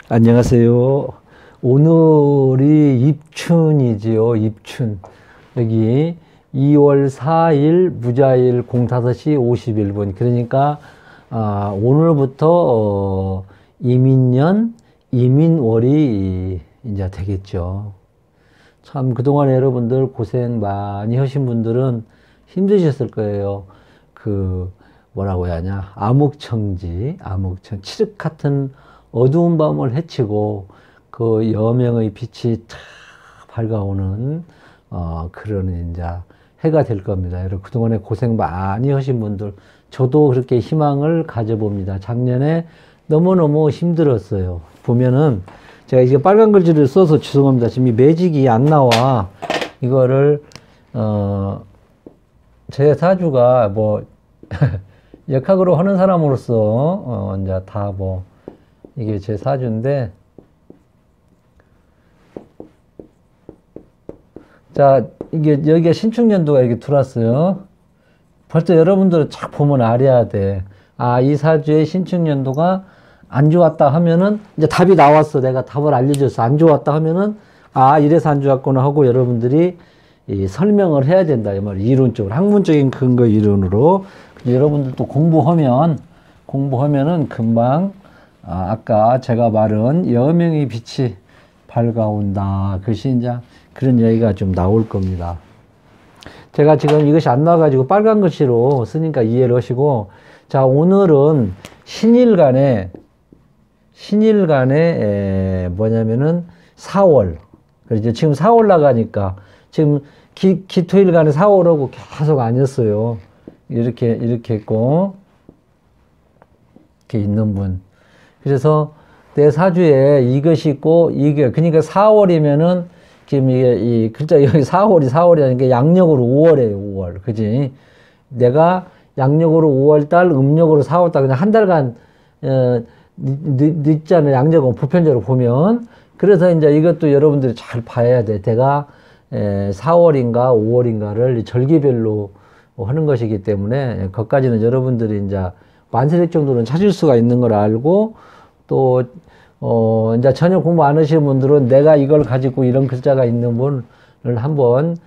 안녕하세요. 오늘이 입춘이지요. 입춘. 여기 2월 4일 무자일 05시 51분. 그러니까 오늘부터 이민년 이민월이 이제 되겠죠. 참 그동안 여러분들 고생 많이 하신 분들은 힘드셨을 거예요. 뭐라고 해야 하냐. 암흑청지, 칠흑 같은 어두운 밤을 헤치고 그 여명의 빛이 탁 밝아오는 그런 이제 해가 될 겁니다. 여러분 그동안에 고생 많이 하신 분들, 저도 그렇게 희망을 가져봅니다. 작년에 너무너무 힘들었어요. 보면은 제가 이게 빨간 글씨를 써서 죄송합니다. 지금 이 매직이 안 나와. 이거를 제 사주가 뭐 역학으로 하는 사람으로서 이제 다 이게 제 사주인데, 자, 이게 여기가 신축년도가 이렇게 들어왔어요. 벌써 여러분들은 쫙 보면 알아야 돼. 이 사주의 신축년도가 안 좋았다 하면은 이제 답이 나왔어. 내가 답을 알려줬어. 안 좋았다 하면은 이래서 안 좋았구나 하고 여러분들이 이 설명을 해야 된다 이 말이야. 이론적으로, 학문적인 근거 이론으로. 여러분들도 공부하면은 금방 아까 제가 말한 여명의 빛이 밝아온다. 그것이 이제 그런 얘기가 좀 나올 겁니다. 제가 지금 이것이 안 나와가지고 빨간 글씨로 쓰니까 이해를 하시고, 자, 오늘은 신일간에 뭐냐면은 4월. 그래서 지금 4월 나가니까 지금 기토일간에 4월하고 계속 아니었어요. 이렇게 있고, 이렇게 있는 분. 그래서 내 사주에 이것이 있고, 그러니까 4월이면은, 지금 이 글자 여기 4월이라는 양력으로 5월이에요, 5월. 그지? 내가 양력으로 5월달, 음력으로 4월달, 그냥 한 달간, 늦잖아요. 양력은 보편적으로 보면. 그래서 이제 이것도 여러분들이 잘 봐야 돼. 내가 4월인가 5월인가를 절기별로 하는 것이기 때문에, 거기까지는 여러분들이 이제 만세력 정도는 찾을 수가 있는 걸 알고, 또, 이제 전혀 공부 안 하시는 분들은 내가 이걸 가지고 이런 글자가 있는 분을 한번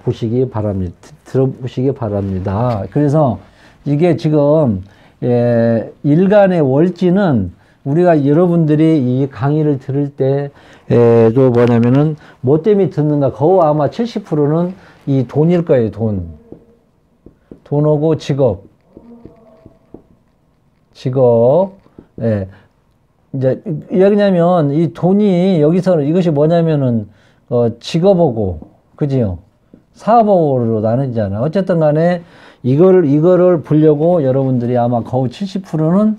보시기 바랍니다. 들어보시기 바랍니다. 그래서 이게 지금, 일간의 월지는 우리가 여러분들이 이 강의를 들을 때, 또 뭐냐면은, 뭐 때문에 듣는가, 거의 아마 70%는 이 돈일 거예요, 돈. 돈하고 직업. 예. 이제, 왜냐면, 이 돈이, 여기서는 이것이 뭐냐면은, 직업하고, 그지요? 사업으로 나누잖아. 어쨌든 간에, 이거를 보려고 여러분들이 아마 거의 70%는,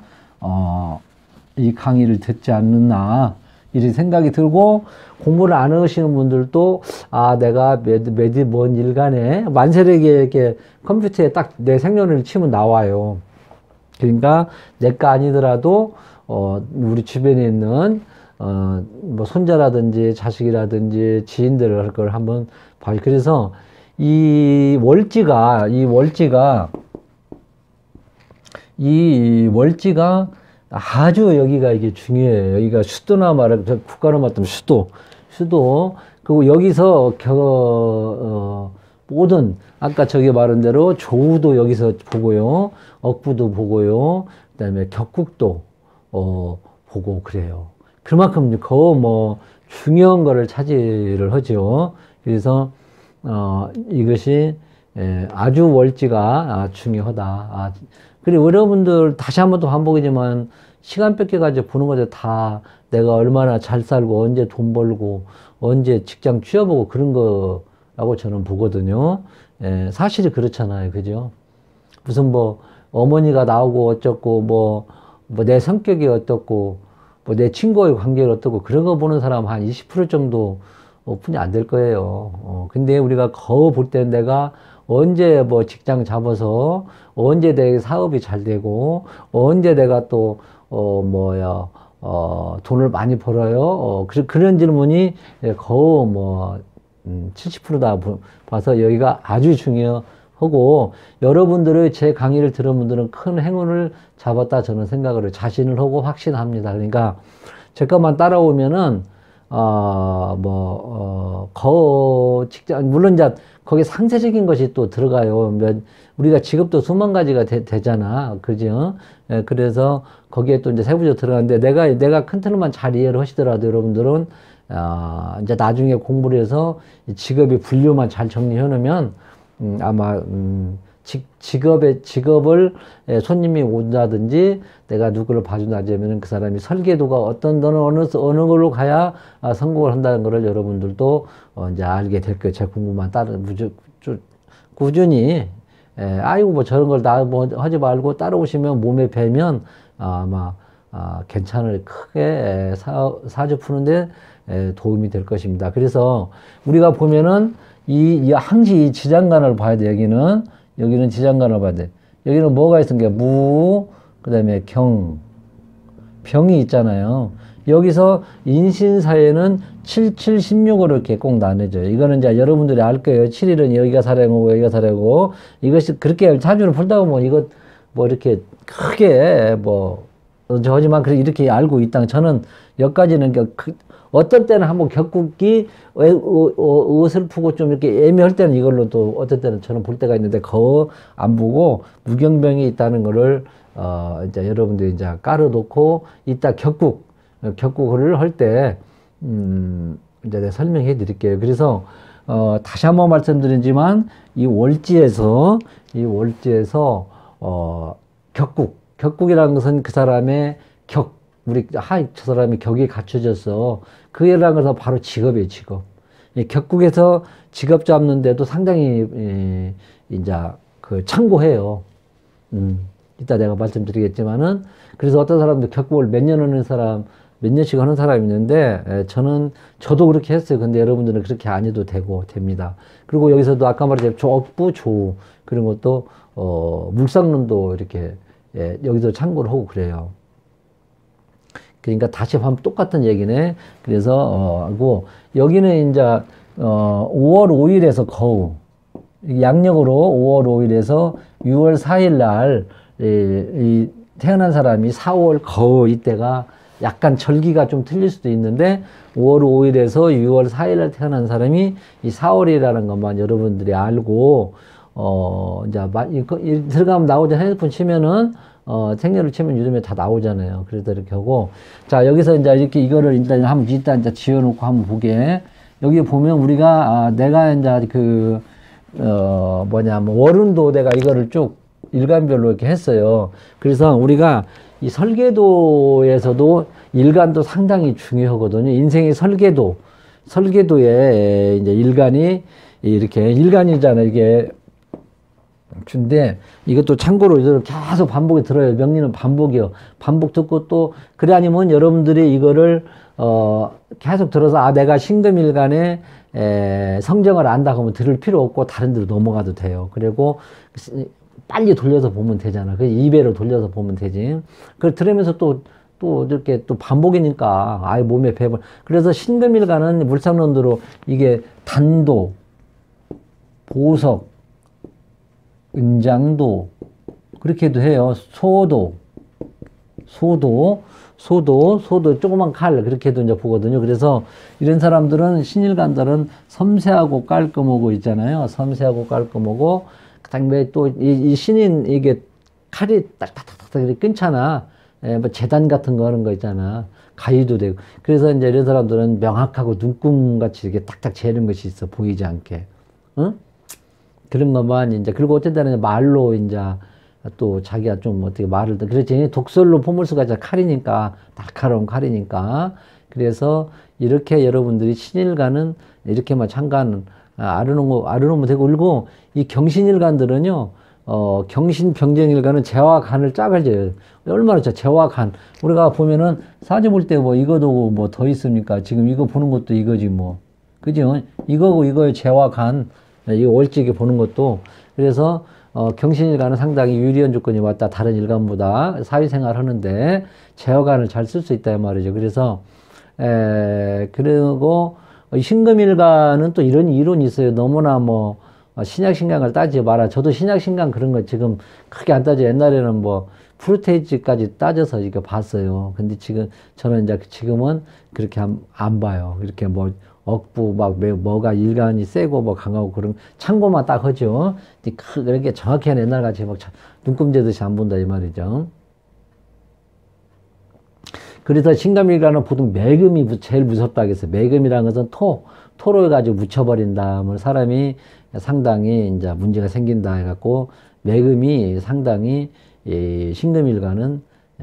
이 강의를 듣지 않는다. 이런 생각이 들고, 공부를 안 하시는 분들도, 내가 뭔 일간에, 만세력에 이렇게 컴퓨터에 딱 내 생년을 치면 나와요. 그러니까, 내가 아니더라도, 우리 주변에 있는, 뭐, 손자라든지 자식이라든지 지인들을 할 걸 한번 봐요. 그래서, 이 월지가 아주 여기가 이게 중요해요. 여기가 수도나 국가로 말하면 수도. 그리고 여기서 모든, 아까 저기 말한 대로 조우도 여기서 보고요. 억부도 보고요. 그 다음에 격국도, 보고 그래요. 그만큼 중요한 거를 차지를 하죠. 그래서, 이것이, 아주 월지가 중요하다. 그리고 여러분들 다시 한 번 더 반복이지만 시간 뺏겨가지고 보는 것들 다 내가 얼마나 잘 살고 언제 돈 벌고 언제 직장 취업하고 그런 거라고 저는 보거든요. 사실이 그렇잖아요. 그죠? 무슨 어머니가 나오고 어쩌고 내 성격이 어떻고 내 친구의 관계가 어떻고 그런 거 보는 사람 한 20% 정도 뿐이 안 될 거예요. 근데 우리가 거울 볼 때는 내가 언제 직장 잡아서 언제 내 사업이 잘 되고 언제 내가 또 돈을 많이 벌어요. 그런 질문이 거의 70%다 봐서 여기가 아주 중요한 하고, 여러분들의 제 강의를 들은 분들은 큰 행운을 잡았다 저는 생각을 자신을 하고 확신합니다. 그러니까 제 것만 따라오면은 직장, 물론 이제 거기에 상세적인 것이 또 들어가요. 우리가 직업도 수만 가지가 되잖아. 그죠? 예, 그래서 거기에 또 이제 세부적으로 들어가는데 내가 큰 틀만 잘 이해를 하시더라도 여러분들은, 이제 나중에 공부를 해서 직업의 분류만 잘 정리해 놓으면, 아마, 직업을 손님이 온다든지 내가 누구를 봐준다 하면 그 사람이 설계도가 너는 어느 걸로 가야 성공을 한다는 거를 여러분들도 이제 알게 될 거예요. 제 공부만 꾸준히, 아이고 뭐 저런 걸 뭐 하지 말고 따라오시면 몸에 배면 아마 괜찮을 크게 사주 푸는데 도움이 될 것입니다. 그래서 우리가 보면은 이 항시 이 지장간을 봐야 돼. 여기는 지장간을 봐야 돼. 여기는 뭐가 있습니까? 그 다음에 병이 있잖아요. 여기서 인신사에는 7, 7, 16으로 이렇게 꼭 나눠져요. 이거는 이제 여러분들이 알 거예요. 7일은 여기가 사례고, 여기가 사례고. 이것이 그렇게 사주를 풀다 보면 이거 뭐 이렇게 크게 하지만 이렇게 알고 있다. 저는 여기까지는 어떤 때는 한번 격국이 어설프고 좀 이렇게 애매할 때는 이걸로 또 어떤 때는 저는 볼 때가 있는데 안 보고 무경병이 있다는 이제 여러분들이 이제 깔아놓고 이따 격국을 할 때, 이제 내가 설명해 드릴게요. 그래서, 다시 한번 말씀드리지만 이 월지에서, 격국이라는 것은 그 사람의 저 사람이 격이 갖춰져서 그 일이라는 것은 바로 직업이에요, 직업. 이 격국에서 직업 잡는데도 상당히, 이제 참고해요. 이따 내가 말씀드리겠지만은, 그래서 어떤 사람도 격국을 몇 년씩 하는 사람이 있는데, 저도 그렇게 했어요. 근데 여러분들은 그렇게 안 해도 됩니다. 그리고 여기서도 아까 말했지만 억부, 조우, 그런 것도, 물상론도 이렇게, 여기서 참고를 하고 그래요. 그러니까 다시 하면 똑같은 얘기네. 그래서, 여기는 이제, 5월 5일에서 거우. 양력으로 5월 5일에서 6월 4일 날, 태어난 사람이 4월 거우 이때가 약간 절기가 좀 틀릴 수도 있는데 5월 5일에서 6월 4일 날 태어난 사람이 이 4월이라는 것만 여러분들이 알고, 이제 들어가면 나오잖아요. 핸드폰 치면은, 생년을 치면 요즘에 다 나오잖아요. 그래서 이렇게 하고. 자, 여기서 이제 이렇게 이거를 일단 이제 지어놓고 한번 보게. 여기 보면 우리가, 내가 이제 월운도 내가 이거를 쭉 일간별로 이렇게 했어요. 그래서 우리가 이 설계도에서도 일간도 상당히 중요하거든요. 인생의 설계도에 이제 일간이 이렇게 일간이잖아요. 이게 준데 이것도 참고로 이렇게 계속 반복이 들어요. 명리는 반복이요. 반복 듣고 또 그래 아니면 여러분들이 이거를 계속 들어서 내가 신금일간에 성정을 안다 그러면 들을 필요 없고 다른 데로 넘어가도 돼요. 그리고 빨리 돌려서 보면 되잖아. 그 2배로 돌려서 보면 되지. 그 들으면서 또 이렇게 또 반복이니까 아예 몸에 배분. 그래서 신금일간은 물상론으로 이게 단도, 보석, 은장도 그렇게도 해요. 소도 조그만 칼 그렇게도 이제 보거든요. 그래서 이런 사람들은 신일간들은 섬세하고 깔끔하고 있잖아요. 섬세하고 깔끔하고 그다음에 또 이 신인 이게 칼이 딱딱딱딱 이렇게 끊잖아. 뭐 재단 같은 거 하는 거 있잖아. 가위도 되고. 그래서 이제 이런 사람들은 명확하고 눈금 같이 이렇게 딱딱 재는 것이 있어 보이지 않게. 응? 그런 것만 이제 그리고 어쨌든 때는 말로 이제 또 자기가 좀 어떻게 말을 그렇지 독설로 포물수가 이제 칼이니까 날카로운 칼이니까 그래서 이렇게 여러분들이 신일간은 이렇게만 참관 알아놓으면 되고 그리고 이 경신일간들은요 경신병정일간은 재와 간을 짝을 져요. 얼마나 재와 간 우리가 보면은 사주 볼 때 뭐 이거도 뭐 더 있습니까? 지금 이거 보는 것도 이거지 뭐 그죠? 이거고 이거의 재와 간 이거 월직에 보는 것도 그래서 경신일간은 상당히 유리한 조건이 왔다 다른 일간보다 사회생활 하는데 재화간을 잘 쓸 수 있다 말이죠. 그래서 그리고 신금일간은 또 이런 이론이 있어요. 너무나 신약신강을 따지지 마라. 저도 신약신강 그런 거 지금 크게 안 따져. 옛날에는 뭐 프루테이지까지 따져서 이렇게 봤어요. 근데 지금 저는 이제 지금은 그렇게 안 봐요. 이렇게 뭐 억부 막 뭐가 일간이 세고 뭐 강하고 그런 참고만 딱 하죠. 근데 그렇게 정확히 옛날 같이 막 눈금제듯이 안 본다 이 말이죠. 그래서 신금일간은 보통 매금이 제일 무섭다 그랬어요. 매금이라는 것은 토로 해가지고 묻혀버린다. 뭐 사람이 상당히 이제 문제가 생긴다 해갖고 매금이 상당히 신금일간은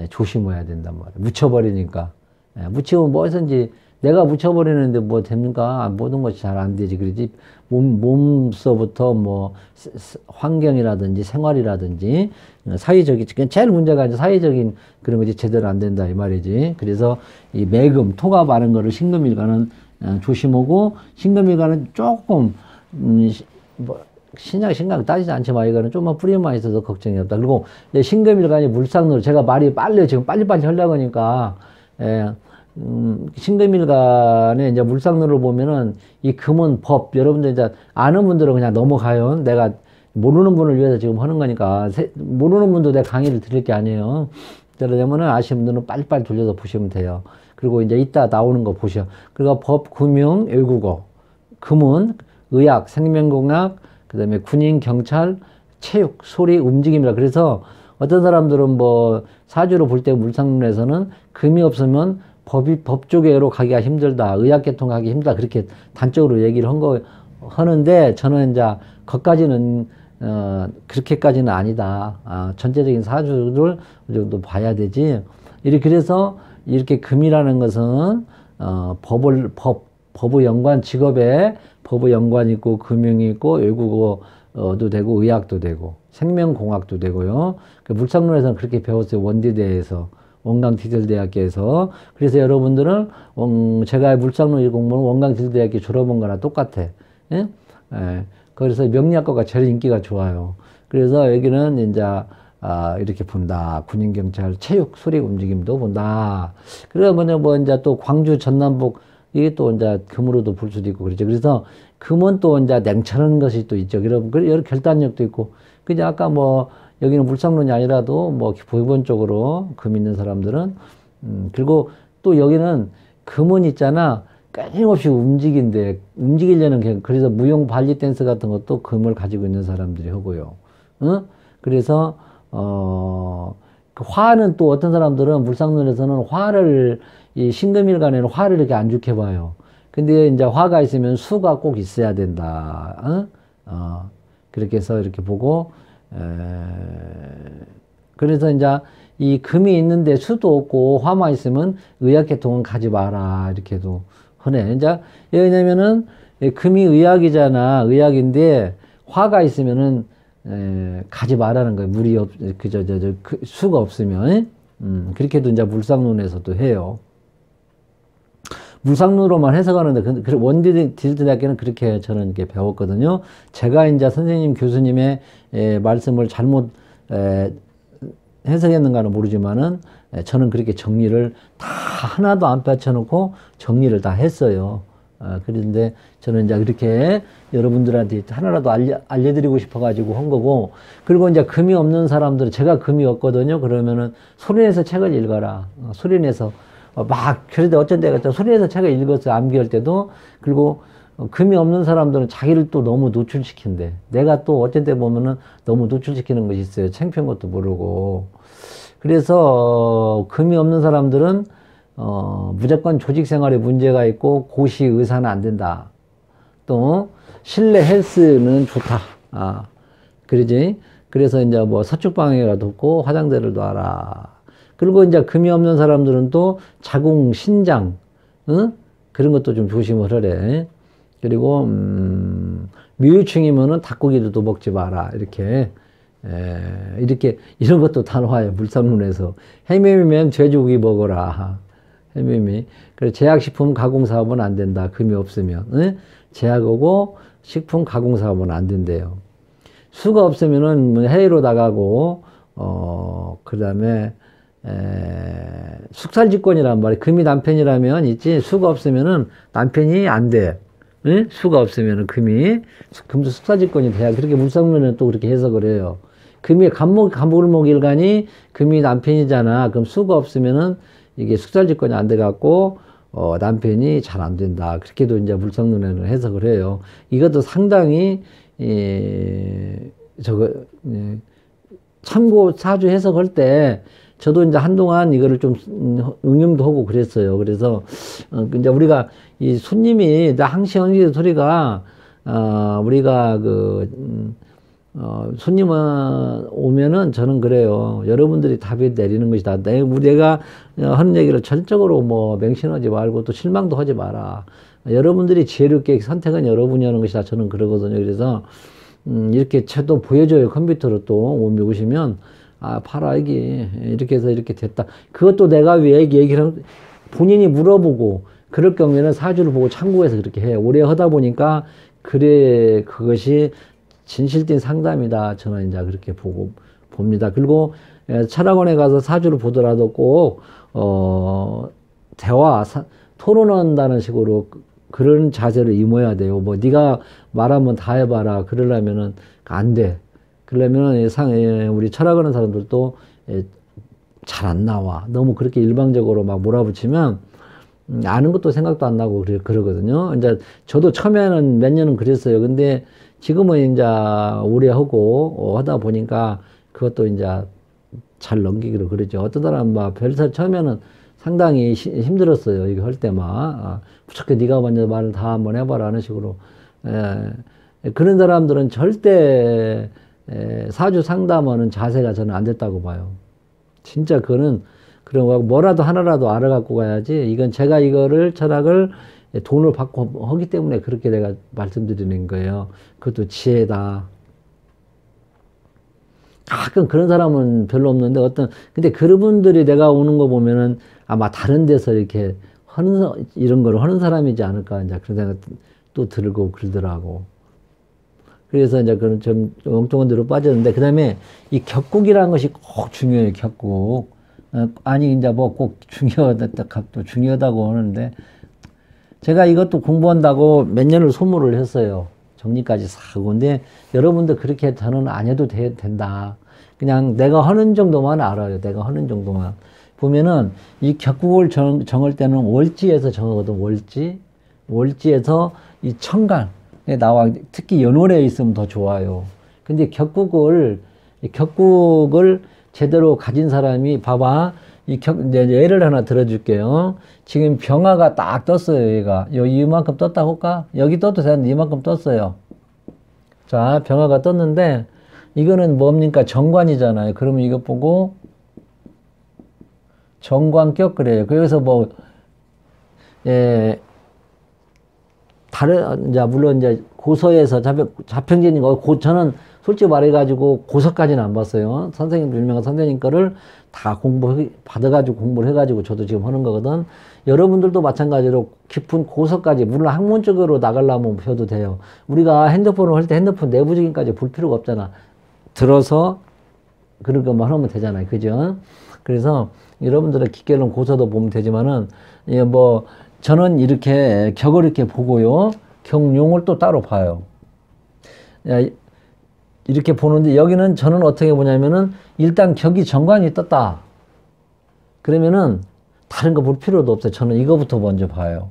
조심해야 된단 말이에요. 묻혀버리니까. 묻히면 뭐든지 내가 묻혀버리는데 뭐 됩니까? 모든 것이 잘 안 되지. 그러지. 몸서부터 뭐 환경이라든지 생활이라든지 사회적인, 제일 문제가 이제 사회적인 그런 것이 제대로 안 된다 이 말이지. 그래서 이 매금, 토가 많은 거를 신금일간은 조심하고, 신금일간은 조금 뭐 신강 따지지 않지만 이거는 좀만 뿌리만 있어서 걱정이 없다. 그리고 신금일간이 물상으로 제가 말이 빨리 지금 빨리빨리 하려고 하니까 신금일간에 이제 물상로를 보면은 이 금은 법, 여러분들 이제 아는 분들은 그냥 넘어가요. 내가 모르는 분을 위해서 지금 하는 거니까. 모르는 분도 내가 강의를 드릴 게 아니에요. 그러려면은 아시는 분들은 빨리빨리 돌려서 보시면 돼요. 그리고 이제 이따 나오는 거 보셔. 그리고 법, 금융, 외국어. 금은 의학, 생명공학, 그 다음에 군인, 경찰, 체육, 소리, 움직임이라. 그래서 어떤 사람들은 뭐 사주로 볼 때 물상론에서는 금이 없으면 법 쪽으로 가기가 힘들다. 의학계통 가기 힘들다. 그렇게 단적으로 얘기를 하는데 저는 이제 거기까지는 그렇게까지는 아니다. 전체적인 사주를 어느 정도 봐야 되지. 이렇게 그래서 이렇게 금이라는 것은 법의 연관, 직업에 법의 연관이 있고 금융이 있고 외국어도 되고 의학도 되고 생명공학도 되고요. 물상론에서는 그렇게 배웠어요. 원디대에서. 원광디젤대학교에서. 그래서 여러분들은 제가 물상론 1공부는 원광디젤대학교 졸업한 거랑 똑같아. 예? 예. 그래서 명리학과가 제일 인기가 좋아요. 그래서 여기는 이제 이렇게 본다. 군인, 경찰, 체육, 소리, 움직임도 본다. 그러면 뭐 이제 또 광주, 전남북 이게 또 이제 금으로도 볼 수도 있고 그렇죠. 그래서 금은 또 이제 냉철한 것이 또 있죠. 여러 결단력도 있고. 그냥 아까 뭐 여기는 물상론이 아니라도 뭐 기본적으로 금 있는 사람들은 그리고 또 여기는 금은 있잖아. 끊임없이 움직이려는 그래서 무용 발리 댄스 같은 것도 금을 가지고 있는 사람들이 하고요. 응? 그래서 그 화는 또 어떤 사람들은 물상론에서는 화를 이 신금일간에는 화를 이렇게 안 좋게 봐요. 근데 이제 화가 있으면 수가 꼭 있어야 된다. 응? 그렇게 해서 이렇게 보고 그래서 이제 이 금이 있는데 수도 없고 화만 있으면 의학계통은 가지 마라 이렇게도 하네. 이제 왜냐면은 금이 의학이잖아. 의학인데 화가 있으면은 가지 말라는 거예요. 물이 수가 없으면 그렇게도 이제 물상론에서도 해요. 물상론으로만 해석하는데 원디딜대학교는 그렇게 저는 이렇게 배웠거든요. 제가 이제 선생님 교수님의 말씀을 잘못 해석했는가는 모르지만은 저는 그렇게 정리를 다 하나도 안 빠쳐놓고 정리를 다 했어요. 그런데 저는 이제 그렇게 여러분들한테 하나라도 알려드리고 싶어가지고 한 거고, 그리고 이제 금이 없는 사람들은, 제가 금이 없거든요. 그러면은 소리내서 책을 읽어라. 소리내서 그런데 어쩐 때가 소리내서 책을 읽었어요. 암기할 때도. 그리고 금이 없는 사람들은 자기를 또 너무 노출시킨대. 내가 또 어쩐 때 보면은 너무 노출시키는 것이 있어요. 창피한 것도 모르고. 그래서 금이 없는 사람들은 무조건 조직 생활에 문제가 있고 고시 의사는 안 된다. 또 실내 헬스는 좋다. 그러지. 그래서 이제 뭐 서축방에라도 없고 화장대를 놔라. 그리고 이제 금이 없는 사람들은 또 자궁, 신장, 그런 것도 좀 조심을 하래. 그리고 미유충이면은 닭고기도 먹지 마라. 이렇게 이런 것도 다 나와요. 물상론에서. 해매미면 돼지고기 먹어라. 해매미. 그래서 제약식품 가공사업은 안 된다. 금이 없으면. 제약하고 식품 가공사업은 안 된대요. 수가 없으면은 해외로 나가고, 그 다음에, 숙살직권이란 말이에요. 금이 남편이라면 있지, 수가 없으면은 남편이 안 돼. 예? 수가 없으면은 금이 금수 숙사지권이 돼야 그렇게 물상론은 또 그렇게 해석을 해요. 금이 간목일간이 금이 남편이잖아. 그럼 수가 없으면은 이게 숙살지권이 안 돼 갖고 남편이 잘 안 된다. 그렇게도 이제 물상론에는 해석을 해요. 이것도 상당히 저거 참고 사주 해석할 때 저도 이제 한동안 이거를 좀 응용도 하고 그랬어요. 그래서 이제 우리가 이 손님이 항시형제 소리가 우리가 손님은 오면은 저는 그래요. 여러분들이 답이 내리는 것이다. 내가 하는 얘기를 전적으로 뭐 맹신하지 말고 또 실망도 하지 마라. 여러분들이 지혜롭게 선택은 여러분이 하는 것이다. 저는 그러거든요. 그래서 이렇게 저도 보여줘요. 컴퓨터로 또 오시면 봐라 이게 이렇게 해서 이렇게 됐다. 그것도 내가 왜 얘기를 본인이 물어보고 그럴 경우에는 사주를 보고 참고해서 그렇게 해요. 오래 하다 보니까 그래 그것이 진실된 상담이다. 저는 이제 그렇게 봅니다. 그리고 철학원에 가서 사주를 보더라도 꼭 토론한다는 식으로 그런 자세를 임해야 돼요. 뭐 네가 말하면 다 해봐라. 그러려면은 안 돼. 그러려면 우리 철학하는 사람들도 잘 안 나와. 너무 그렇게 일방적으로 막 몰아붙이면 아는 것도 생각도 안 나고 그러거든요. 이제 저도 처음에는 몇 년은 그랬어요. 근데 지금은 이제 오래 하고 하다 보니까 그것도 이제 잘 넘기기로 그러죠. 어떤 사람은 막 별살 처음에는 상당히 힘들었어요. 이거 할 때만 무척 네가 먼저 말을 다 한번 해봐라 하는 식으로. 그런 사람들은 절대 사주 상담하는 자세가 저는 안 됐다고 봐요. 진짜 그거는 그런 거 뭐라도 하나라도 알아갖고 가야지. 이건 제가 이거를 철학을 돈을 받고 하기 때문에 그렇게 내가 말씀드리는 거예요. 그것도 지혜다. 가끔 그런 사람은 별로 없는데 근데 그런 분들이 내가 오는 거 보면은 아마 다른 데서 이렇게 이런 걸 하는 사람이지 않을까, 이제 그런 생각 또 들고 그러더라고. 그래서 이제 그런 좀 엉뚱한 데로 빠졌는데, 그 다음에 이 격국이라는 것이 꼭 중요해요, 격국. 아니, 이제 뭐 꼭 중요하다고 하는데, 제가 이것도 공부한다고 몇 년을 소모를 했어요. 정리까지 사고. 근데 여러분들 그렇게 저는 안 해도 된다. 그냥 내가 하는 정도만 알아요. 내가 하는 정도만. 보면은 이 격국을 정할 때는 월지에서 정하거든. 월지에서 이 천간에 나와. 특히 연월에 있으면 더 좋아요. 근데 격국을 제대로 가진 사람이 봐봐. 이제 예를 하나 들어줄게요. 지금 병화가 딱 떴어요, 얘가. 이만큼 떴다고 할까? 여기 떠도 되는데 이만큼 떴어요. 자, 병화가 떴는데, 이거는 뭡니까? 정관이잖아요. 그러면 이것 보고, 정관격 그래요. 그래서 뭐, 이제, 물론 이제 고서에서 자평진인 거, 저는 솔직히 말해가지고 고서까지는 안 봤어요. 유명한 선생님 거를 다 받아가지고 공부를 해가지고 저도 지금 하는 거거든. 여러분들도 마찬가지로 깊은 고서까지, 물론 학문적으로 나가려면 펴도 돼요. 우리가 핸드폰을 할 때 핸드폰 내부적인까지 볼 필요가 없잖아. 들어서 그런 것만 하면 되잖아요. 그죠? 그래서 여러분들의 깊게는 고서도 보면 되지만은, 뭐, 저는 이렇게 격을 이렇게 보고요. 경용을 또 따로 봐요. 이렇게 보는데, 여기는 저는 어떻게 보냐면은, 일단 격이 정관이 떴다. 그러면은, 다른 거 볼 필요도 없어요. 저는 이거부터 먼저 봐요.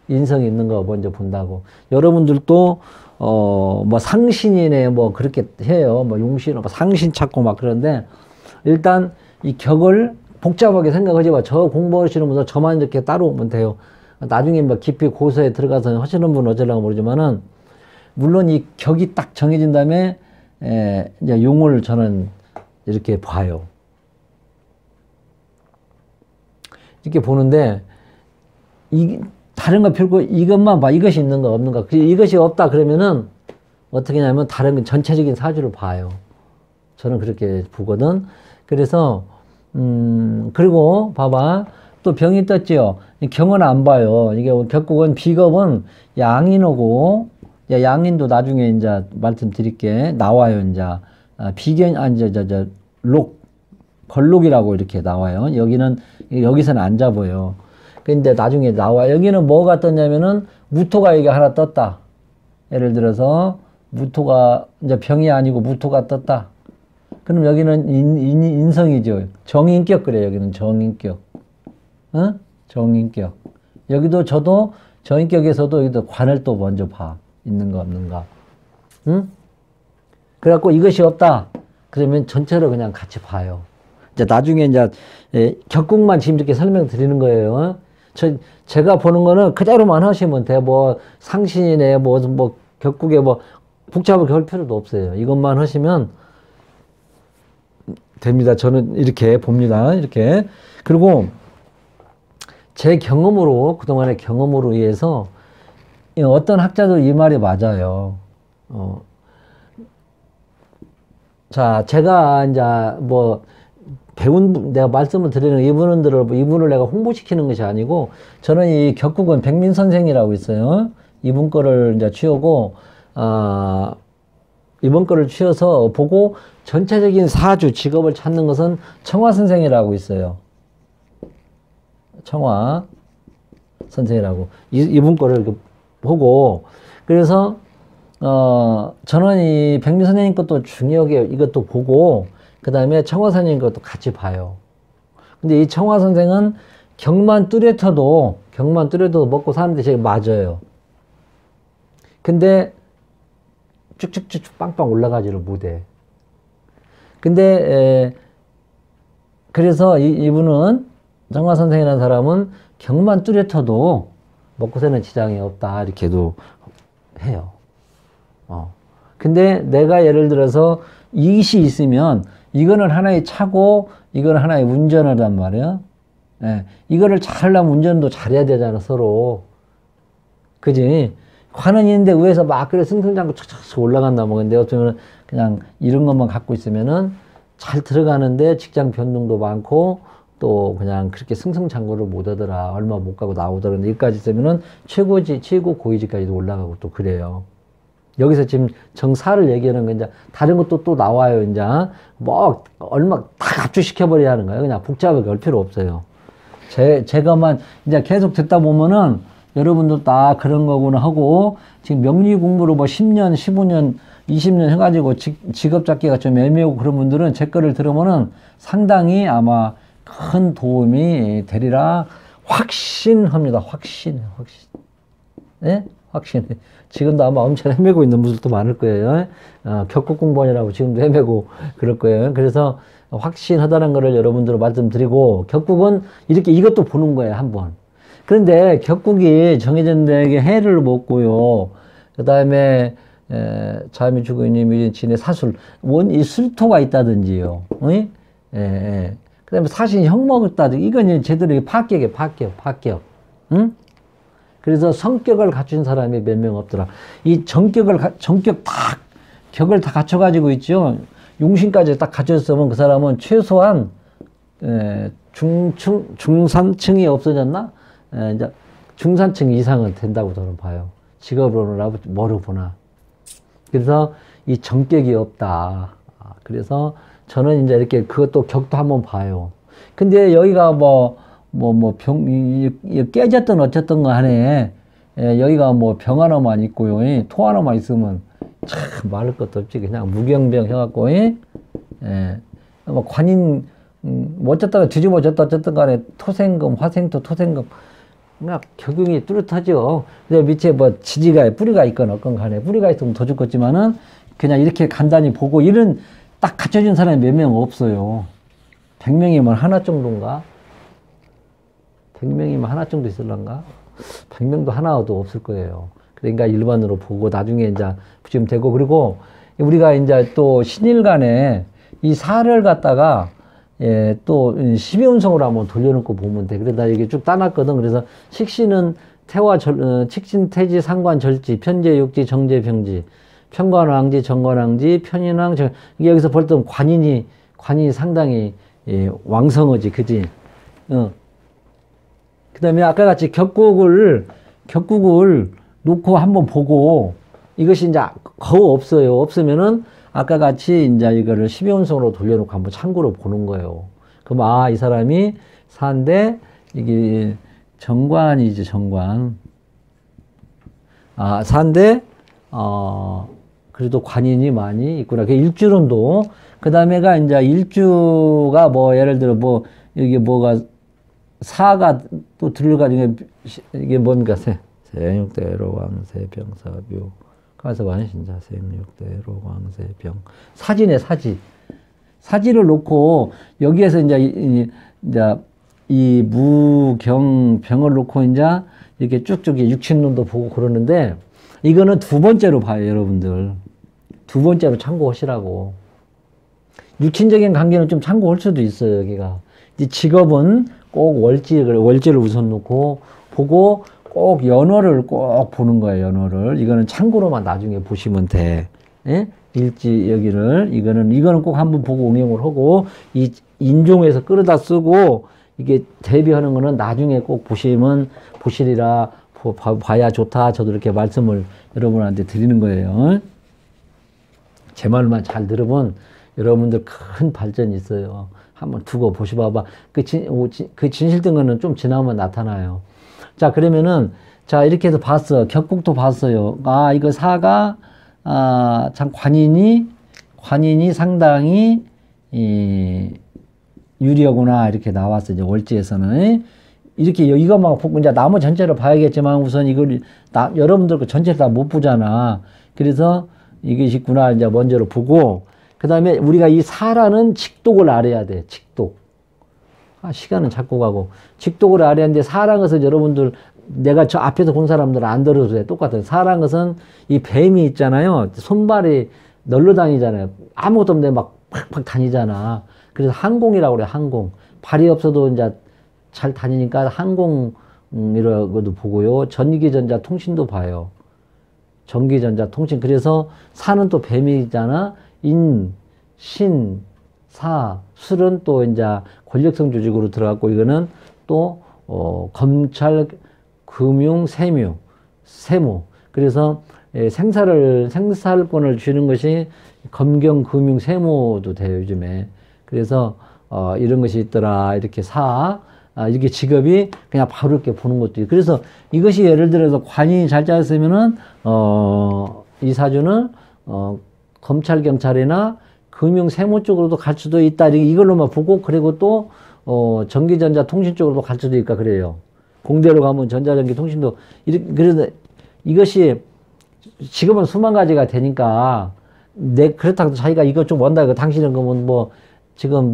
인성이 있는 거 먼저 본다고. 여러분들도, 뭐 상신이네, 뭐 그렇게 해요. 뭐 용신, 뭐 상신 찾고 막 그런데, 일단 이 격을 복잡하게 생각하지 마. 저 공부하시는 분들 저만 이렇게 따로 오면 돼요. 나중에 뭐 깊이 고서에 들어가서 하시는 분은 어쩌려고 모르지만은, 물론 이 격이 딱 정해진 다음에, 이제 용을 저는 이렇게 봐요. 이렇게 보는데, 다른 거 필고 이것만 봐. 이것이 있는가 없는가. 이것이 없다 그러면은 어떻게 하냐면 다른 전체적인 사주를 봐요. 저는 그렇게 보거든. 그래서 그리고 봐봐. 또 병이 떴지요. 경은 안 봐요. 이게 격국은 비겁은 양인하고, 양인도 나중에 이제 말씀드릴게. 나와요, 이제. 걸록이라고 이렇게 나와요. 여기서는 안 잡아요. 근데 나중에 나와. 여기는 뭐가 떴냐면은 무토가 여기 하나 떴다. 예를 들어서 무토가 이제 병이 아니고 무토가 떴다. 그럼 여기는 인성이죠. 정인격 그래. 여기는 정인격. 어? 정인격. 여기도 저도 정인격에서도 여기도 관을 또 먼저 봐. 있는가 없는가. 응? 그래갖고 이것이 없다. 그러면 전체로 그냥 같이 봐요. 이제 나중에 이제 격국만 지금 이렇게 설명드리는 거예요. 제가 보는 거는 그대로만 하시면 돼. 뭐 상신이네, 뭐 격국에 뭐 복잡하게 할 필요도 없어요. 이것만 하시면 됩니다. 저는 이렇게 봅니다. 이렇게. 그리고 제 경험으로, 그동안의 경험으로 의해서 어떤 학자도 이 말이 맞아요. 자, 제가 이제 뭐 내가 말씀을 드리는 이분을 내가 홍보시키는 것이 아니고, 저는 이 격국은 백민 선생이라고 있어요. 이분 거를 이제 취하고, 이번 거를 취해서 보고 전체적인 사주, 직업을 찾는 것은 청화 선생이라고 있어요. 청화 선생이라고. 이분 거를 보고, 그래서, 저는 이 백민 선생님 것도 중요하게 이것도 보고, 그 다음에 청화 선생님 것도 같이 봐요. 근데 이 청화 선생은 격만 뚜렷해도 먹고 사는데 제가 맞아요. 근데 쭉쭉쭉 빵빵 올라가지를 못해. 근데, 그래서 이분은, 청화 선생이라는 사람은 격만 뚜렷해도 먹고 사는 지장이 없다. 이렇게도 해요. 근데 내가 예를 들어서 이것이 있으면 이거는 하나의 차고 이거는 하나의 운전하단 말이야. 예. 이거를 잘하려면 운전도 잘해야 되잖아, 서로. 그지? 관은 있는데 위에서 막 그래 승승장구 촥촥 올라간다. 뭐 근데 어쩌면 그냥 이런 것만 갖고 있으면은 잘 들어가는데 직장 변동도 많고 또 그냥 그렇게 승승장구를 못 하더라. 얼마 못 가고 나오더라. 근데 여기까지 있으면은 최고 고위직까지도 올라가고 또 그래요. 여기서 지금 정사를 얘기하는 건 이제 다른 것도 또 나와요. 이제 뭐 얼마 다 압축시켜버려야 하는 거예요. 그냥 복잡하게 할 필요 없어요. 제가만 이제 계속 듣다 보면은 여러분도 다 그런 거구나 하고, 지금 명리 공부로 뭐 10년, 15년, 20년 해가지고 직업 잡기가 좀 애매하고 그런 분들은 제 거를 들으면은 상당히 아마 큰 도움이 되리라 확신합니다. 확신. 예? 확신. 지금도 아마 엄청 헤매고 있는 분들도 많을 거예요. 격국 공부원이라고 지금도 헤매고 그럴 거예요. 그래서 확신하다는 거를 여러분들로 말씀드리고, 격국은 이렇게 이것도 보는 거예요, 한번. 그런데 격국이 정해진데에게 해를 먹고요. 그 다음에 자미 주거님 진의 사술, 이 술토가 있다든지요. 그 다음에 사신 형목을 있다든지, 이건 제대로 파격. 응? 그래서 성격을 갖춘 사람이 몇 명 없더라. 이 격을 다 갖춰가지고 있죠. 용신까지 딱 갖췄으면 그 사람은 최소한, 중산층이 없어졌나? 이제 중산층 이상은 된다고 저는 봐요. 직업으로나 뭐로 보나. 그래서 이 정격이 없다. 그래서 저는 이제 이렇게 그것도 격도 한번 봐요. 근데 여기가 깨졌든 어쨌든 간에, 여기가 뭐 병 하나만 있고요. 토 하나만 있으면 참 말할 것도 없지. 그냥 무경병 해갖고, 뭐 관인, 어쨌든 뒤집어졌다 어쨌든 간에 토생금, 화생토, 토생금. 그냥 격용이 뚜렷하죠. 근데 밑에 뭐 뿌리가 있건 없건 간에, 뿌리가 있으면 더 좋겠지만은 그냥 이렇게 간단히 보고, 이런 딱 갖춰진 사람이 몇 명 없어요. 100명이면 하나 정도인가? 100명이면 하나 정도 있을란가? 100명도 하나도 없을 거예요. 그러니까 일반으로 보고 나중에 이제 붙이면 되고, 그리고 우리가 이제 또 신일간에 이 사를 갖다가 또 12운성으로 한번 돌려놓고 보면 돼. 그래서 나 이게 쭉 따놨거든. 그래서 식신은 칙신, 태지, 상관, 절지, 편재, 육지, 정재, 병지, 편관왕지, 정관왕지, 편인왕, 여기서 볼 때 관이 상당히 왕성하지, 그지? 그 다음에 아까 같이 격국을 놓고 한번 보고, 이것이 이제 거의 없어요. 없으면은 아까 같이 이제 이거를 12운성으로 돌려놓고 한번 참고로 보는 거예요. 그럼 이 사람이 사인데 이게 정관이지, 정관. 사인데, 그래도 관인이 많이 있구나. 그 일주론도. 그 다음에가 이제 일주가 뭐, 예를 들어 뭐, 이게 뭐가, 사가 또 들어가지고, 이게 뭡니까? 생육대로 왕세병사묘. 가서 완신자 생육대로 왕세병. 사지네, 사지. 사지를 놓고, 여기에서 이제 이 무경 병을 놓고 이제 이렇게 쭉쭉 육친론도 보고 그러는데, 이거는 두 번째로 봐요, 여러분들. 두 번째로 참고하시라고. 육친적인 관계는 좀 참고할 수도 있어요, 여기가. 이제 직업은 꼭 월지를 우선 놓고 보고 꼭 연월을 꼭 보는 거예요, 연월을. 이거는 참고로만 나중에 보시면 돼. 예? 일지 여기를. 이거는 꼭 한번 보고 응용을 하고, 이 인종에서 끌어다 쓰고, 이게 대비하는 거는 나중에 꼭 보시리라, 봐야 좋다. 저도 이렇게 말씀을 여러분한테 드리는 거예요. 제 말만 잘 들으면 여러분들 큰 발전이 있어요. 한번 두고 보셔봐봐. 그 진실된 거는 좀 지나면 나타나요. 자, 그러면은, 자, 이렇게 해서 봤어. 격국도 봤어요. 이거 사가, 참, 관인이 상당히, 유리하구나. 이렇게 나왔어. 이제 월지에서는. 이렇게 이것만 보고 이제 나무 전체를 봐야겠지만 우선 이걸 여러분들 그 전체를 다 못 보잖아. 그래서 이것이 있구나 이제 먼저로 보고 그 다음에 우리가 이 사라는 직독을 알아야 돼. 직독. 시간은 자꾸 가고 직독을 알아야 하는데 사라는 것은 여러분들 내가 저 앞에서 본 사람들은 안 들어도 돼. 똑같아요. 사라는 것은 이 뱀이 있잖아요. 손발이 널려 다니잖아요. 아무것도 없는데 막 팍팍 다니잖아. 그래서 항공이라고 그래. 항공. 발이 없어도 이제 잘 다니니까 항공이라고도 보고요. 전기전자 통신도 봐요. 전기전자 통신. 그래서 사는 또 뱀이잖아. 인, 신, 사, 술은 또 이제 권력성 조직으로 들어갔고 이거는 또 검찰, 금융, 세무. 그래서 생사권을 쥐는 것이 검경, 금융, 세무도 돼요, 요즘에. 그래서 이런 것이 있더라. 이렇게 이렇게 직업이 그냥 바로 이렇게 보는 것도 있고. 그래서 이것이 예를 들어서 관인이 잘 짜였으면은, 이 사주는, 검찰, 경찰이나 금융, 세무 쪽으로도 갈 수도 있다. 이걸로만 보고, 그리고 또, 전기전자 통신 쪽으로도 갈 수도 있다. 그래요. 공대로 가면 전자전기 통신도, 그래서 이것이 지금은 수만 가지가 되니까, 그렇다고 자기가 이것 좀 원다. 당신은 그러면 지금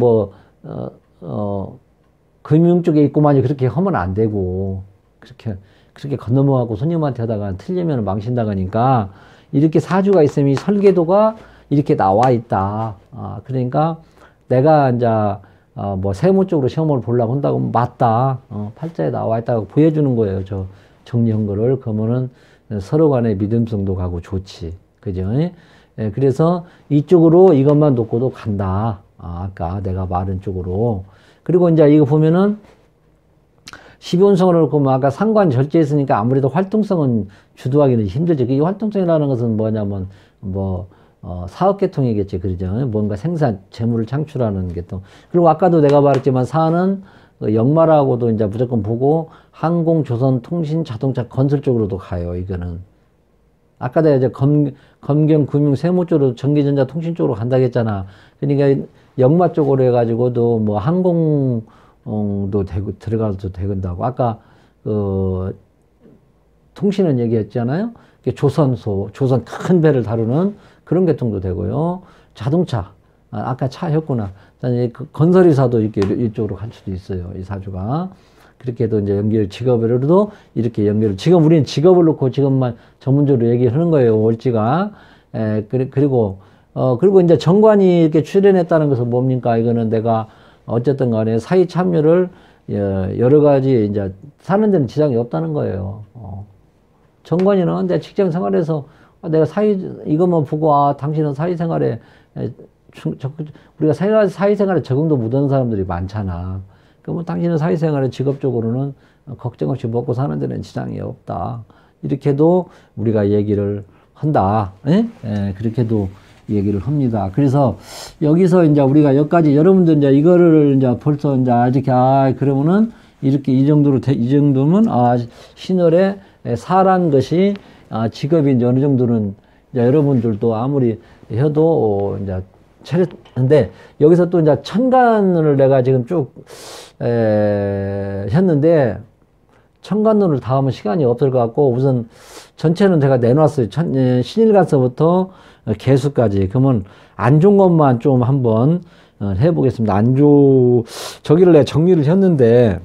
금융 쪽에 있고만이 그렇게 하면 안 되고, 그렇게 건너먹고 손님한테 하다가 틀리면 망신당하니까, 이렇게 사주가 있으면 이 설계도가 이렇게 나와 있다. 그러니까 내가 이제, 세무 쪽으로 시험을 보려고 한다고 하면 맞다. 팔자에 나와 있다고 보여주는 거예요. 저 정리한 거를. 그러면은 서로 간의 믿음성도 가고 좋지. 그죠? 예, 그래서 이쪽으로 이것만 놓고도 간다. 아까 내가 말한 쪽으로. 그리고 이제 이거 보면은 12운성을 놓고 아까 상관 절제했으니까 아무래도 활동성은 주도하기는 힘들죠. 이 활동성이라는 것은 뭐냐면 사업계통이겠지. 그러죠. 뭔가 생산, 재물을 창출하는 계통. 그리고 아까도 내가 말했지만 사는 역마라고도 이제 무조건 보고 항공, 조선, 통신, 자동차, 건설 쪽으로도 가요. 이거는. 아까 내가 이제 검경, 금융, 세무 쪽으로 전기전자, 통신 쪽으로 간다고 했잖아. 그러니까 역마 쪽으로 해가지고도 항공도 되고, 들어가도 되건다고. 아까, 통신은 얘기했잖아요. 조선 큰 배를 다루는 그런 계통도 되고요. 자동차. 아까 차 했구나. 건설이사도 이쪽으로 갈 수도 있어요. 이 사주가. 그렇게 해도 이제 직업으로도 이렇게 지금 우리는 직업을 놓고 지금만 전문적으로 얘기하는 거예요. 월지가. 그리고 이제 정관이 이렇게 출연했다는 것은 뭡니까? 이거는 내가 어쨌든 간에 사회 참여를 여러 가지 이제 사는 데는 지장이 없다는 거예요. 정관이는 내 직장 생활에서 내가 이것만 보고, 당신은 사회생활에, 우리가 사회생활에 적응도 못하는 사람들이 많잖아. 그러면 당신은 사회생활에 직업적으로는 걱정 없이 먹고 사는 데는 지장이 없다. 이렇게도 우리가 얘기를 한다. 그렇게도 얘기를 합니다. 그래서 여기서 이제 우리가 여기까지 여러분들 이제 이거를 이제 벌써 이제 이렇게, 그러면은 이렇게 이 정도면, 신월에 사란 것이 직업이 이제 어느 정도는 이제 여러분들도 아무리 해도 이제 차렸는데 여기서 또 이제 천간을 내가 지금 쭉 했는데 천간론을 다 하면 시간이 없을 것 같고 우선 전체는 제가 내놨어요. 신일간서부터 개수까지. 그러면 안 좋은 것만 좀 한번 해보겠습니다. 저기를 내가 정리를 했는데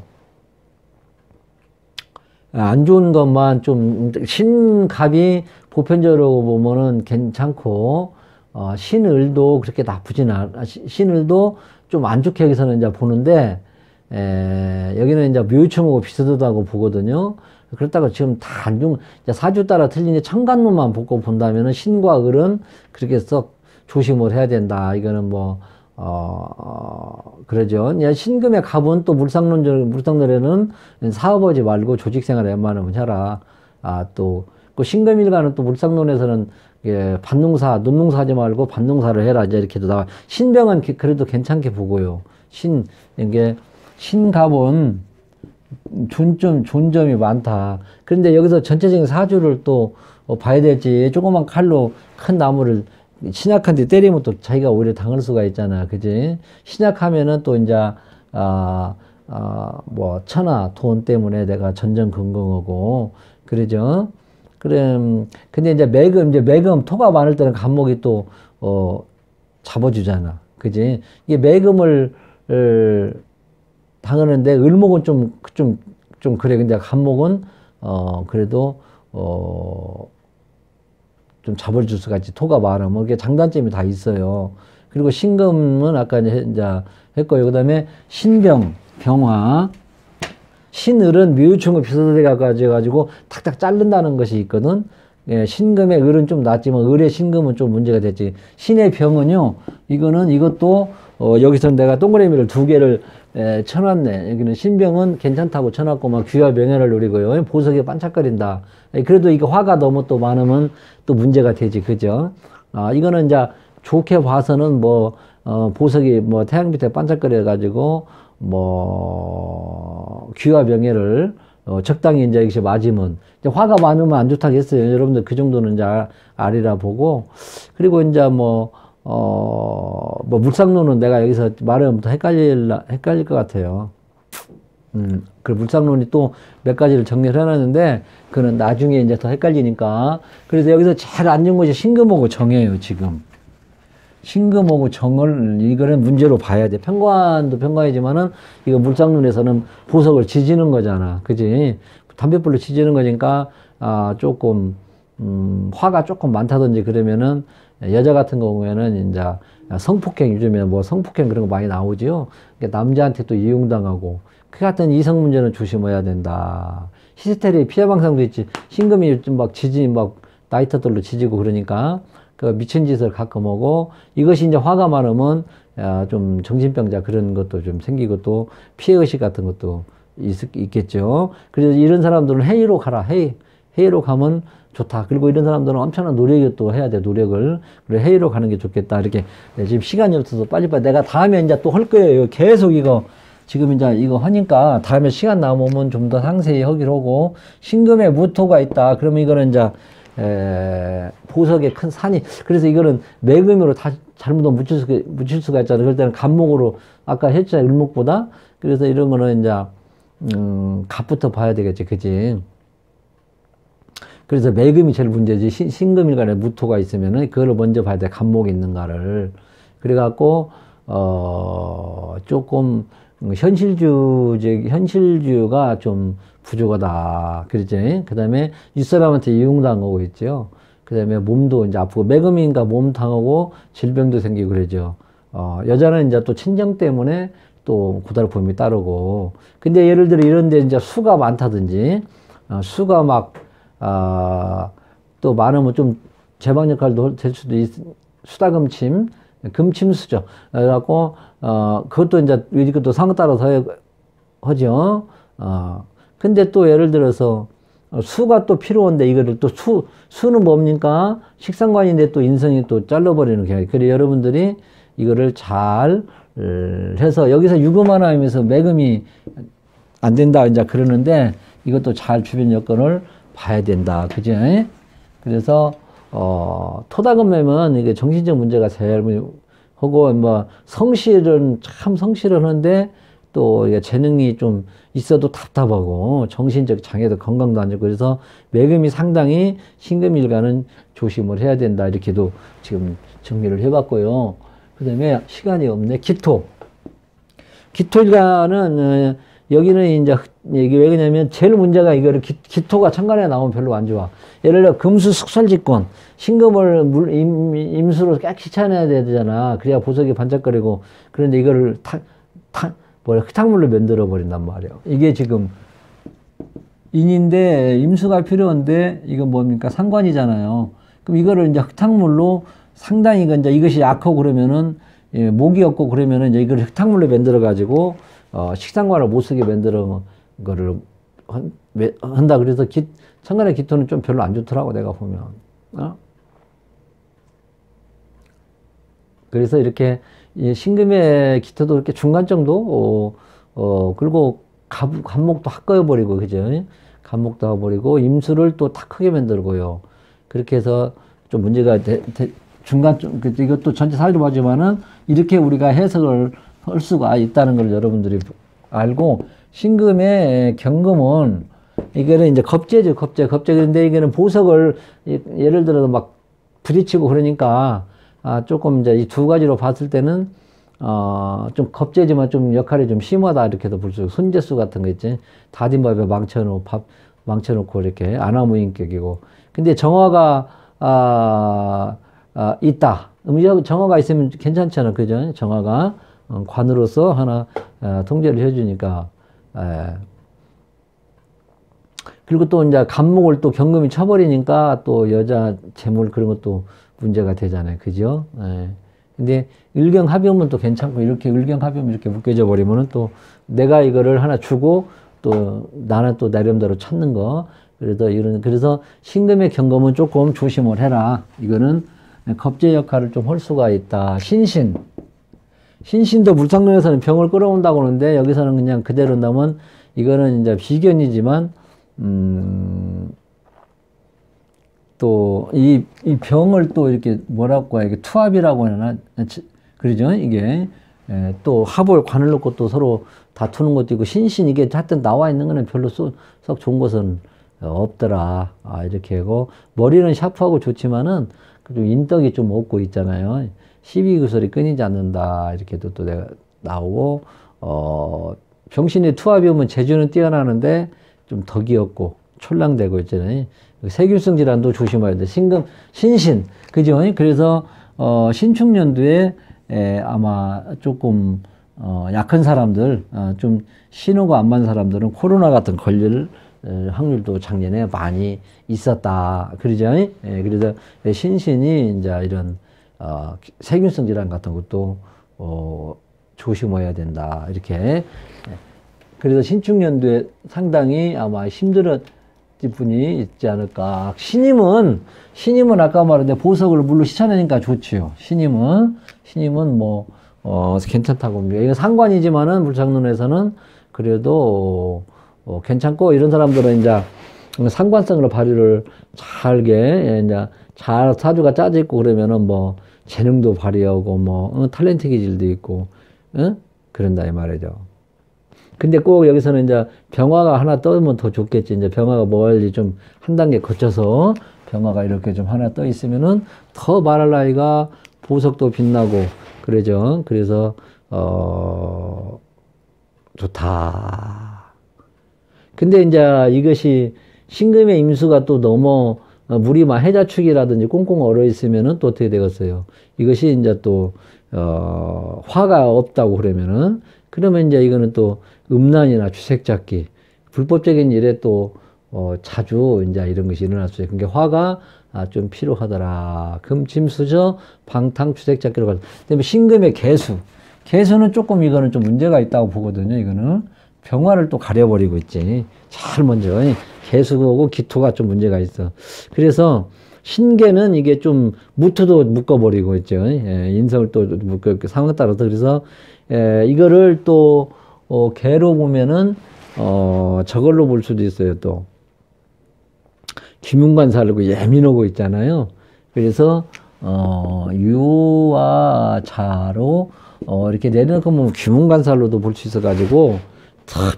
안 좋은 것만 좀 신갑이 보편적으로 보면은 괜찮고 신을도 그렇게 나쁘진 않아. 신을도 좀 안 좋게 여기서는 이제 보는데 여기는 이제 묘충하고 비슷하다고 보거든요. 그렇다고 지금 다 안 좋은 사주 따라 틀리니 천간론만 보고 본다면은 신과 을은 그렇게 썩 조심을 해야 된다. 이거는 뭐 그러죠. 신금의 갑은 또 물상론에는 사업하지 말고 조직생활 웬만하면 해라. 또 그 신금일간은 또 물상론에서는 밭농사, 논농사 하지 말고 밭농사를 해라. 이제 이렇게도 나와. 신병은 그래도 괜찮게 보고요. 이게 신갑은 존점이 많다. 그런데 여기서 전체적인 사주를 또 봐야 되지. 조그만 칼로 큰 나무를 신약한 데 때리면 또 자기가 오히려 당할 수가 있잖아. 그지? 신약하면은 또 이제, 뭐, 천하, 돈 때문에 내가 전전긍긍하고, 그러죠? 근데 이제 매금, 토가 많을 때는 간목이 또, 잡아주잖아. 그지? 이게 매금을, 당하는데, 을목은 좀 그래. 근데 간목은, 그래도, 좀 잡아줄 수가 있지. 토가 많으면. 이게 장단점이 다 있어요. 그리고 신금은 아까 이제 했고요. 그 다음에 신병, 병화. 신을은 묘충을 비슷하게 가지고 탁탁 자른다는 것이 있거든. 신금의 을은 좀 낫지만 을의 신금은 좀 문제가 됐지. 신의 병은요, 이것도, 여기서 내가 동그라미를 2개를 쳐놨네. 여기는 신병은 괜찮다고 쳐놨고, 막 귀와 명예를 노리고요. 보석이 반짝거린다. 그래도 이거 화가 너무 또 많으면 또 문제가 되지. 그죠? 이거는 이제 좋게 봐서는 뭐, 보석이 뭐 태양빛에 반짝거려가지고, 뭐, 귀와 명예를, 적당히 이제 이렇게 맞으면, 이제 화가 많으면 안 좋다고 했어요. 여러분들 그 정도는 이제 아리라 보고, 그리고 이제 뭐 물상론은 내가 여기서 말하면 더 헷갈릴 것 같아요. 그 물상론이 또 몇 가지를 정리를 해놨는데, 그는 나중에 이제 더 헷갈리니까. 그래서 여기서 제일 안 좋은 것이 신금하고 정이에요, 지금. 신금하고 정을, 이거는 문제로 봐야 돼. 편관도 편관이지만은, 이거 물상론에서는 보석을 지지는 거잖아. 그지? 담뱃불로 지지는 거니까, 조금, 화가 조금 많다든지 그러면은, 여자 같은 경우에는 이제 성폭행, 요즘에 뭐 성폭행 그런 거 많이 나오지요. 그러니까 남자한테 또 이용당하고, 그 같은 이성 문제는 조심해야 된다. 히스테리 피해 방상도 있지. 신금이 요즘 막 나이트들로 지지고 그러니까, 그 미친 짓을 가끔 하고, 이것이 이제 화가 많으면, 좀 정신병자 그런 것도 좀 생기고 또 피해의식 같은 것도 있겠죠. 그래서 이런 사람들은 회의로 가라. 회의로 가면 좋다. 그리고 이런 사람들은 엄청난 노력을 또 해야 돼, 노력을. 그래, 회의로 가는 게 좋겠다. 이렇게. 네, 지금 시간이 없어서 빨리빨리 내가 다음에 이제 또 할 거예요. 계속 지금 이제 이거 하니까 다음에 시간 남으면 좀 더 상세히 하기로 하고, 신금에 무토가 있다. 그러면 이거는 이제, 보석의 큰 산이, 그래서 이거는 매금으로 다 잘못 묻힐 수가 있잖아요. 그럴 때는 간목으로, 아까 했잖아요. 을목보다. 그래서 이런 거는 이제, 갑부터 봐야 되겠지. 그지? 그래서 매금이 제일 문제지. 신금일간에 무토가 있으면은 그거를 먼저 봐야 돼. 간목이 있는가를. 그래갖고, 조금, 현실주가 좀 부족하다. 그러지? 그 다음에 윗사람한테 이용당하고 있죠. 그 다음에 몸도 이제 아프고, 매금인가 몸 당하고 질병도 생기고 그러죠. 여자는 이제 또 친정 때문에 또 고달픔이 따르고. 근데 예를 들어 이런데 이제 수가 많다든지, 수가 막, 또 많으면 좀 제방 역할도 될 수도 수다금침, 금침수죠. 그래갖고, 그것도 이제, 이것도 상황 따라서 하죠. 근데 또 예를 들어서, 수가 또 필요한데, 이거를 또 수는 뭡니까? 식상관인데 또 인성이 또 잘라버리는 경향이. 그래, 여러분들이 이거를 잘 해서, 여기서 유금하나 하면서 매금이 안 된다, 이제 그러는데, 이것도 잘 주변 여건을 봐야 된다. 그죠? 그래서 토다금매면 이게 정신적 문제가 제일 하고 뭐 성실은 참 성실은 한데 또 이게 재능이 좀 있어도 답답하고 정신적 장애도 건강도 안 좋고 그래서 매금이 상당히 신금일간은 조심을 해야 된다 이렇게도 지금 정리를 해봤고요. 그다음에 시간이 없네. 기토일간은 여기는 이제 이게 왜 그러냐면 제일 문제가 이거를 기토가 천간에 나오면 별로 안 좋아. 예를 들어 금수 숙설직권 신금을 임수로 깨끗이 차내야 되잖아. 그래야 보석이 반짝거리고 그런데 이거를 흙탕물로 만들어 버린단 말이야. 이게 지금 인인데 임수가 필요한데 이건 뭡니까 상관이잖아요. 그럼 이거를 이제 흙탕물로 상당히 이제 이것이 약하고 그러면은 목이 없고 그러면은 이제 이걸 흙탕물로 만들어 가지고 식상관을 못 쓰게 만들어 거를 한다. 그래서 천간의 기토는 좀 별로 안 좋더라고 내가 보면. 그래서 이렇게 신금의 기토도 이렇게 중간 정도 그리고 간목도 확 꺼여버리고 그죠? 간목도 해버리고 임수를 또 탁 크게 만들고요. 그렇게 해서 좀 문제가 중간 좀 이것도 전체 사례로 봐주면은 이렇게 우리가 해석을 할 수가 있다는 걸 여러분들이 알고 신금의 경금은 이거는 이제 겁재죠. 겁재. 그런데 이거는 보석을 예를 들어서 막 부딪히고 그러니까 조금 이제 이 두 가지로 봤을 때는 좀 겁재지만 좀 역할이 좀 심하다 이렇게도 볼 수 있고 손재수 같은 거 있지. 다진밥에 망쳐놓고 이렇게 아나무인격이고. 근데 정화가 있다. 정화가 있으면 괜찮잖아. 그죠? 정화가 관으로서 하나 통제를 해주니까. 그리고 또 이제 간목을 또 경금이 쳐버리니까 또 여자 재물 그런 것도 문제가 되잖아요. 그죠? 근데 을경합이면 또 괜찮고 이렇게 을경합이면 이렇게 묶여져 버리면은 또 내가 이거를 하나 주고 또 나는 또 나름대로 찾는 거. 그래서 신금의 경금은 조금 조심을 해라. 이거는 겁재 역할을 좀 할 수가 있다. 신신도 물상론에서는 병을 끌어온다고 하는데 여기서는 그냥 그대로 나면 이거는 이제 비견이지만 또 이 병을 또 이렇게 뭐라고 이게 투합이라고 하나 그러죠. 이게 또 합을 관을 놓고 또 서로 다투는 것도 있고 신신 이게 하여튼 나와 있는 거는 별로 썩 좋은 것은 없더라. 이렇게 하고 머리는 샤프하고 좋지만은 좀 인덕이 좀 없고 있잖아요. 시비구설이 끊이지 않는다. 이렇게도 또 내가 나오고 병신의 투합이 오면 재주는 뛰어나는데 좀 덕이 없고 촐랑대고 있잖아요. 세균성 질환도 조심해야 돼. 신신 그죠? 그래서 신축년도에 아마 조금 약한 사람들 좀 신호가 안 맞는 사람들은 코로나 같은 걸릴 확률도 작년에 많이 있었다. 그러죠? 그래서 신신이 이제 이런 세균성 질환 같은 것도 조심해야 된다. 이렇게. 그래서 신축년도에 상당히 아마 힘들었을 분이 있지 않을까. 신임은 아까 말했는데 보석을 물로 씻어내니까 좋지요. 신임은 뭐 괜찮다고 봅니다. 이거 상관이지만은 물상론에서는 그래도 괜찮고 이런 사람들은 이제 상관성으로 발휘를 잘게 이제 잘 사주가 짜져 있고 그러면은 뭐 재능도 발휘하고 뭐 탤런트 기질도 있고 그런다 이 말이죠. 근데 꼭 여기서는 이제 병화가 하나 떠면 더 좋겠지. 이제 병화가 멀리 좀 한 단계 거쳐서 병화가 이렇게 좀 하나 떠 있으면은 더 말할 나이가 보석도 빛나고 그러죠. 그래서 좋다. 근데 이제 이것이 신금의 임수가 또 너무 물이 막 해자축이라든지 꽁꽁 얼어 있으면은 또 어떻게 되겠어요? 이것이 이제 또 화가 없다고 그러면 이제 이거는 또 음란이나 주색잡기 불법적인 일에 또 자주 이제 이런 것이 일어날 수 있어요. 그러니까 화가 좀 필요하더라. 금침수저 방탕 주색잡기로 가죠. 그다음에 신금의 개수는 조금 이거는 좀 문제가 있다고 보거든요. 이거는 병화를 또 가려버리고 있지. 제일 먼저 개수고 기토가 좀 문제가 있어. 그래서 신계는 이게 좀 무토도 묶어버리고 있죠. 인성을 또 묶어 상황에 따라서 그래서 이거를 또 개로 보면은 저걸로 볼 수도 있어요. 또 귀문관살이고 예민하고 있잖아요. 그래서 유와 자로 이렇게 내려놓고 보면 귀문관살로도 볼 수 있어가지고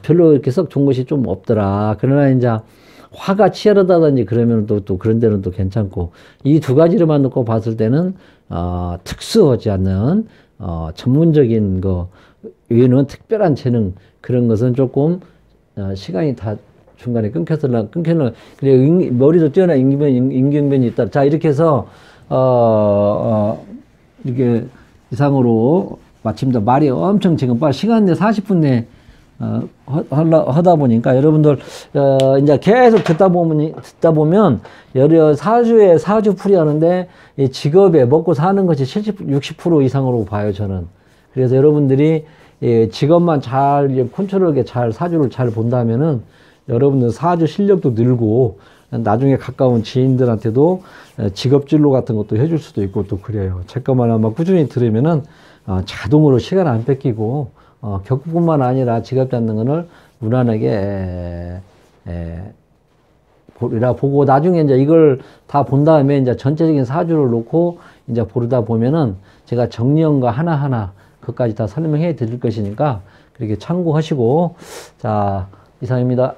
별로 이렇게 썩 좋은 것이 좀 없더라. 그러나 이제 화가 치열하다든지 그러면 또 그런 데는 또 괜찮고, 이 두 가지로만 놓고 봤을 때는 특수하지 않는 전문적인 거, 이거는 특별한 재능, 그런 것은 조금 시간이 다 중간에 끊겼으나 그래 머리도 뛰어난 임경변이 있다. 자, 이렇게 해서 이게 이상으로 마침내 말이 엄청 지금 빨리 시간 내 40분 내 하다 보니까 여러분들 이제 계속 듣다 보면 여러 사주풀이 하는데 이 직업에 먹고 사는 것이 60% 이상으로 봐요, 저는. 그래서 여러분들이 직업만 잘 컨트롤하게 잘 사주를 잘 본다면은 여러분들 사주 실력도 늘고 나중에 가까운 지인들한테도 직업 진로 같은 것도 해줄 수도 있고 또 그래요. 제 것만 아마 꾸준히 들으면은 자동으로 시간 안 뺏기고 격뿐만 아니라 직업 잡는 거를 무난하게 보고 나중에 이제 이걸 다 본 다음에 이제 전체적인 사주를 놓고 이제 보다 보면은 제가 정리한 거 하나하나 그것까지 다 설명해 드릴 것이니까 그렇게 참고하시고, 자, 이상입니다.